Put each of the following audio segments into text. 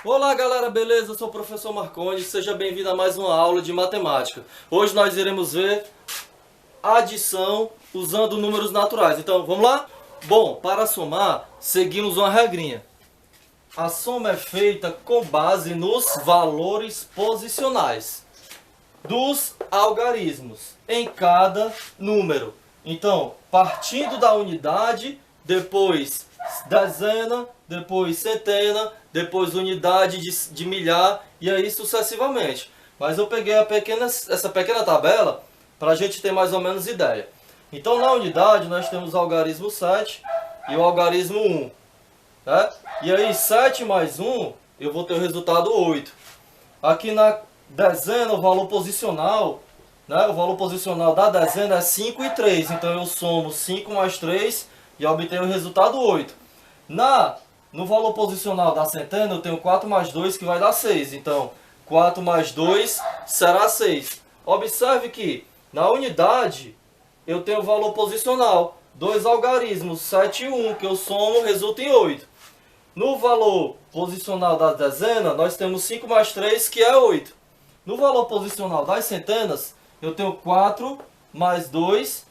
Olá galera, beleza? Eu sou o professor Marconi, seja bem-vindo a mais uma aula de matemática. Hoje nós iremos ver adição usando números naturais. Então, vamos lá? Bom, para somar, seguimos uma regrinha. A soma é feita com base nos valores posicionais dos algarismos em cada número. Então, partindo da unidade, depois dezena, depois centena, depois unidade de milhar e aí sucessivamente. Mas eu peguei essa pequena tabela para a gente ter mais ou menos ideia. Então, na unidade, nós temos o algarismo 7 e o algarismo 1. Né? E aí, 7 mais 1, eu vou ter o resultado 8. Aqui na dezena, o valor posicional, né? O valor posicional da dezena é 5 e 3. Então, eu somo 5 mais 3 e obtenho o resultado 8. No valor posicional da centena, eu tenho 4 mais 2, que vai dar 6. Então, 4 mais 2 será 6. Observe que, na unidade, eu tenho o valor posicional. Dois algarismos, 7 e 1, que eu somo, resulta em 8. No valor posicional da dezena, nós temos 5 mais 3, que é 8. No valor posicional das centenas, eu tenho 4 mais 2,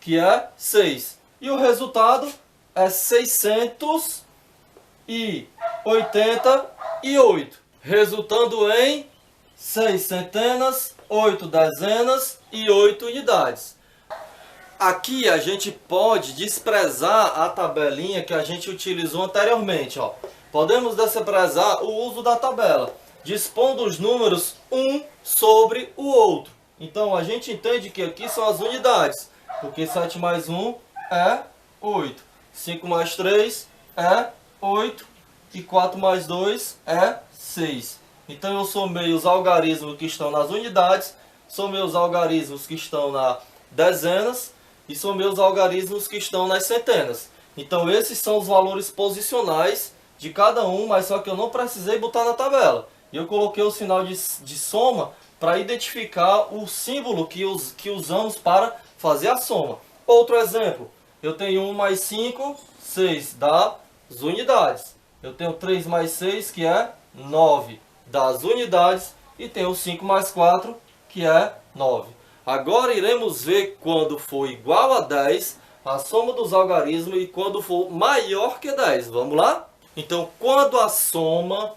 que é 6. E o resultado é 688, resultando em 6 centenas, 8 dezenas e 8 unidades. Aqui a gente pode desprezar a tabelinha que a gente utilizou anteriormente. Ó. Podemos desprezar o uso da tabela, dispondo os números um sobre o outro. Então a gente entende que aqui são as unidades, porque 7 mais 1 é 8, 5 mais 3 é 8 e 4 mais 2 é 6. Então eu somei os algarismos que estão nas unidades, somei os algarismos que estão nas dezenas, e somei os algarismos que estão nas centenas. Então esses são os valores posicionais de cada um, mas só que eu não precisei botar na tabela. E eu coloquei o sinal de soma para identificar o símbolo que usamos para fazer a soma. Outro exemplo, eu tenho 1 mais 5, 6 das unidades. Eu tenho 3 mais 6, que é 9 das unidades. E tenho 5 mais 4, que é 9. Agora iremos ver quando for igual a 10, a soma dos algarismos, e quando for maior que 10. Vamos lá? Então, quando a soma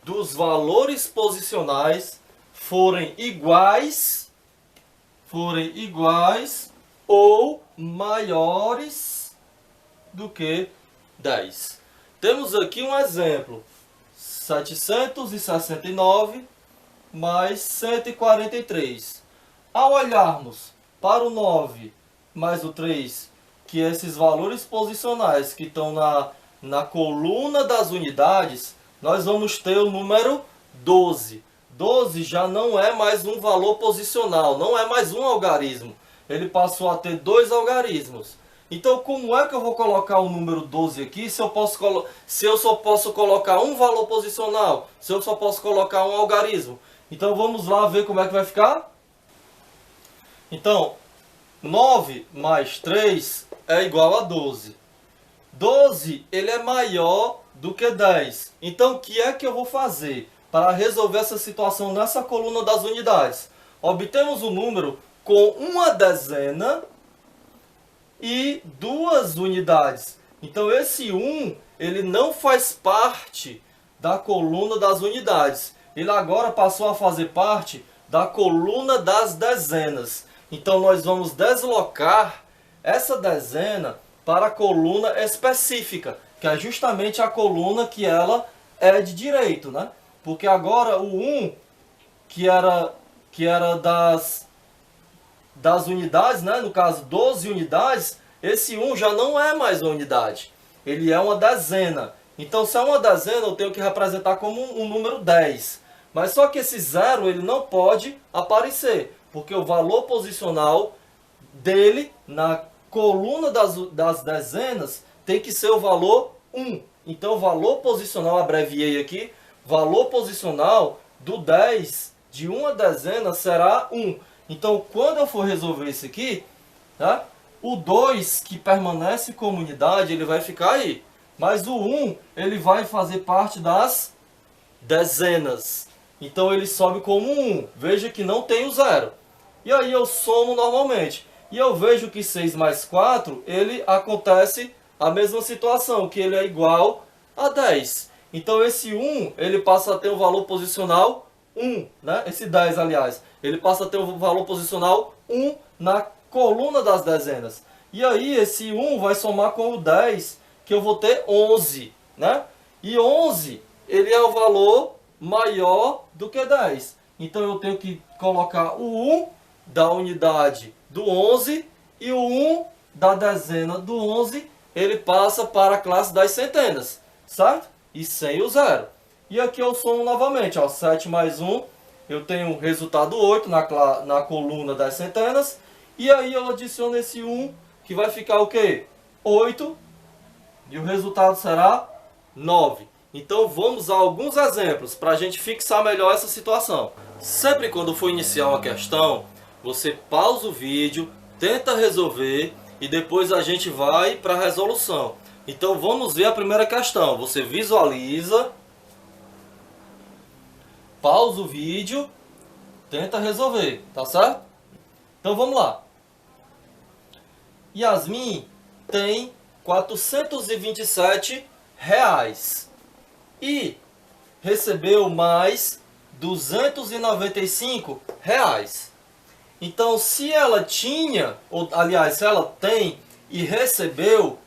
dos valores posicionais forem iguais ou maiores do que 10. Temos aqui um exemplo. 769 mais 143. Ao olharmos para o 9 mais o 3, que esses valores posicionais que estão na coluna das unidades, nós vamos ter o número 12. 12 já não é mais um valor posicional, não é mais um algarismo. Ele passou a ter dois algarismos. Então, como é que eu vou colocar o número 12 aqui se eu só posso colocar um valor posicional? Se eu só posso colocar um algarismo? Então, vamos lá ver como é que vai ficar? Então, 9 mais 3 é igual a 12. 12 ele é maior do que 10. Então, o que é que eu vou fazer para resolver essa situação nessa coluna das unidades? Obtemos o número com uma dezena e duas unidades. Então, esse 1 ele não faz parte da coluna das unidades. Ele agora passou a fazer parte da coluna das dezenas. Então, nós vamos deslocar essa dezena para a coluna específica, que é justamente a coluna que ela é de direito, né? Porque agora o 1, que era das unidades, né? No caso 12 unidades, esse 1 já não é mais uma unidade. Ele é uma dezena. Então, se é uma dezena, eu tenho que representar como um número 10. Mas só que esse 0 ele não pode aparecer, porque o valor posicional dele na coluna das dezenas tem que ser o valor 1. Então, o valor posicional, abreviei aqui, valor posicional do 10 de uma dezena será 1. Então, quando eu for resolver isso aqui, tá? O 2, que permanece como unidade, ele vai ficar aí. Mas o 1, ele vai fazer parte das dezenas. Então ele sobe como 1. Veja que não tem o 0. E aí eu somo normalmente. E eu vejo que 6 mais 4, ele acontece a mesma situação, que ele é igual a 10. Então esse 1, ele passa a ter o valor posicional 1, né? Esse 10, aliás, ele passa a ter o valor posicional 1 na coluna das dezenas. E aí esse 1 vai somar com o 10, que eu vou ter 11, né? E 11, ele é o valor maior do que 10. Então eu tenho que colocar o 1 da unidade do 11 e o 1 da dezena do 11, ele passa para a classe das centenas, certo? E sem o 0. E aqui eu somo novamente, ó, 7 mais 1, eu tenho o resultado 8 na coluna das centenas. E aí eu adiciono esse 1, que vai ficar o quê? 8, e o resultado será 9. Então vamos a alguns exemplos para a gente fixar melhor essa situação. Sempre quando for iniciar uma questão, você pausa o vídeo, tenta resolver e depois a gente vai para a resolução. Então vamos ver a primeira questão. Você visualiza, pausa o vídeo, tenta resolver, tá certo? Então vamos lá. Yasmin tem 427 reais e recebeu mais 295 reais. Então, se ela tinha, ou aliás, se ela tem e recebeu,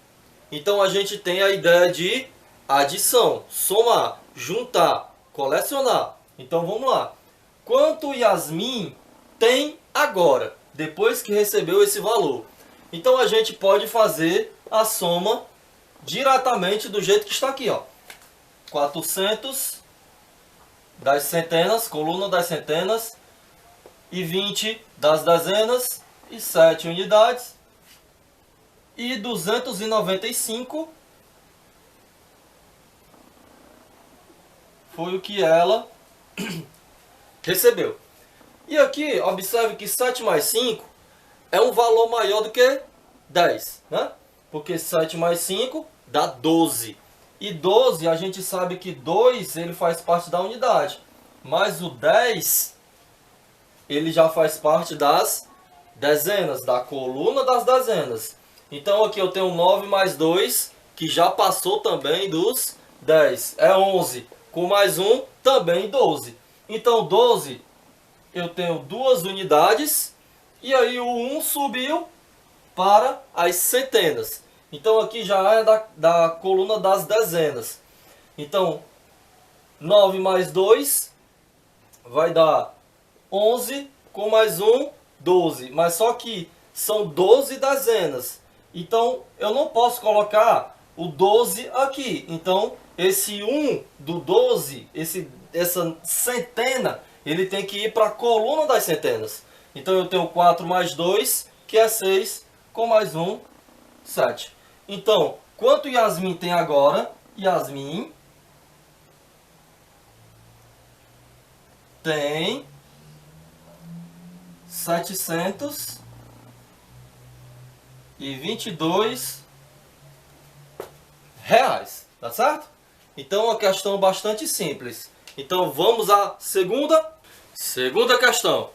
então a gente tem a ideia de adição, somar, juntar, colecionar. Então vamos lá. Quanto Yasmin tem agora, depois que recebeu esse valor? Então a gente pode fazer a soma diretamente do jeito que está aqui, ó. 400 das centenas, coluna das centenas, e 20 das dezenas, e 7 unidades, e 295 foi o que ela recebeu. E aqui, observe que 7 mais 5 é um valor maior do que 10, né? Porque 7 mais 5 dá 12. E 12, a gente sabe que 2 ele faz parte da unidade. Mas o 10, ele já faz parte das dezenas, da coluna das dezenas. Então aqui eu tenho 9 mais 2, que já passou também dos 10. É 11. Com mais 1, também 12. Então 12, eu tenho 2 unidades. E aí o 1 subiu para as centenas. Então aqui já é da coluna das dezenas. Então 9 mais 2 vai dar 11, com mais 1, 12. Mas só que são 12 dezenas. Então eu não posso colocar o 12 aqui. Então esse 1 do 12, essa centena, ele tem que ir para a coluna das centenas. Então eu tenho 4 mais 2, que é 6, com mais 1, 7. Então, quanto Yasmin tem agora? Yasmin tem 722 reais, tá certo? Então, é uma questão bastante simples. Então, vamos à segunda questão.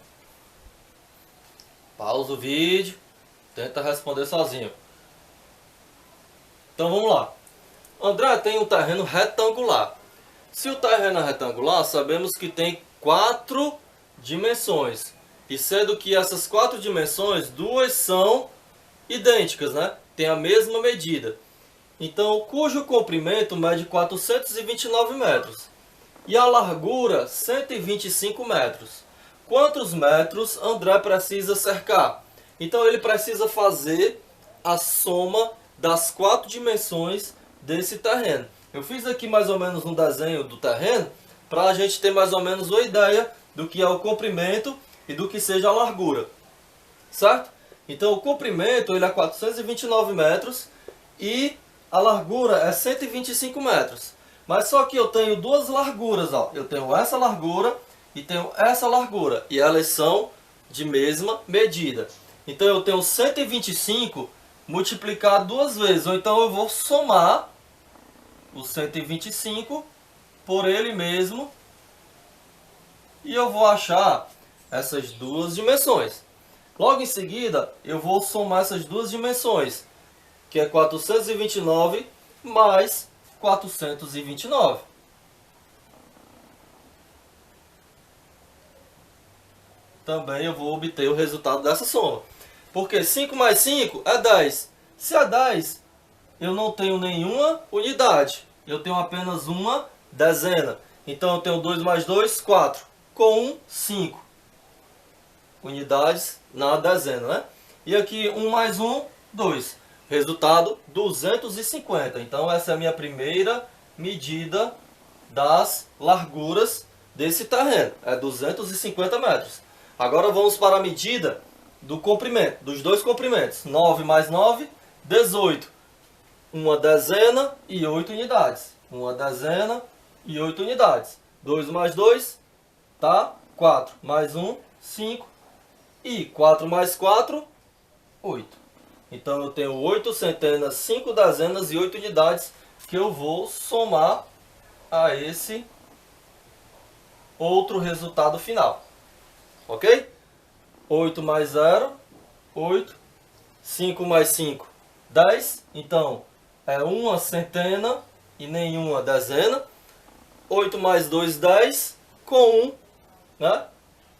Pausa o vídeo, tenta responder sozinho. Então vamos lá. André tem um terreno retangular. Se o terreno é retangular, sabemos que tem 4 dimensões. E sendo que essas 4 dimensões, 2 são idênticas, né? Tem a mesma medida. Então, cujo comprimento mede 429 metros. E a largura, 125 metros. Quantos metros André precisa cercar? Então ele precisa fazer a soma das 4 dimensões desse terreno. Eu fiz aqui mais ou menos um desenho do terreno para a gente ter mais ou menos uma ideia do que é o comprimento e do que seja a largura, certo? Então o comprimento ele é 429 metros e a largura é 125 metros. Mas só que eu tenho duas larguras, ó. Eu tenho essa largura e tenho essa largura e elas são de mesma medida. Então eu tenho 125 multiplicado 2 vezes, ou então eu vou somar o 125 por ele mesmo e eu vou achar essas duas dimensões. Logo em seguida, eu vou somar essas duas dimensões, que é 429 mais 429. Também eu vou obter o resultado dessa soma. Porque 5 mais 5 é 10. Se é 10, eu não tenho nenhuma unidade. Eu tenho apenas uma dezena. Então eu tenho 2 mais 2, 4. Com 1, 5 unidades na dezena, né? E aqui 1 mais 1, 2. Resultado 250. Então essa é a minha primeira medida das larguras desse terreno. É 250 metros. Agora vamos para a medida do comprimento, dos dois comprimentos. 9 mais 9, 18. Uma dezena e 8 unidades. Uma dezena e 8 unidades. 2 mais 2, tá? 4 mais 1, 5. E 4 mais 4, 8. Então eu tenho 8 centenas, 5 dezenas e 8 unidades que eu vou somar a esse outro resultado final. Ok? 8 mais 0, 8. 5 mais 5, 10. Então, é uma centena e nenhuma dezena. 8 mais 2, 10. Com 1, né?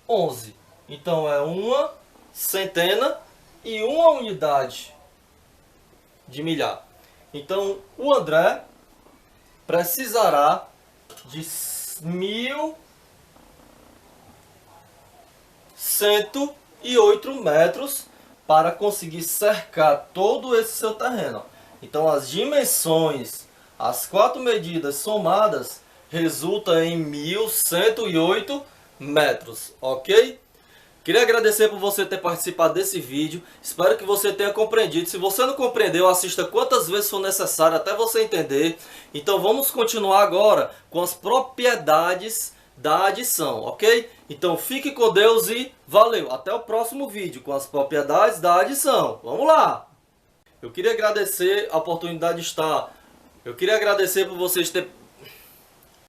11. Então, é uma centena e uma unidade de milhar. Então, o André precisará de 1.108 metros para conseguir cercar todo esse seu terreno. Então as dimensões, as 4 medidas somadas, resulta em 1.108 metros, ok? Queria agradecer por você ter participado desse vídeo, espero que você tenha compreendido. Se você não compreendeu, assista quantas vezes for necessário até você entender. Então vamos continuar agora com as propriedades da adição, ok? Então fique com Deus e valeu! Até o próximo vídeo com as propriedades da adição. Vamos lá! Eu queria agradecer a oportunidade de estar... Eu queria agradecer por vocês terem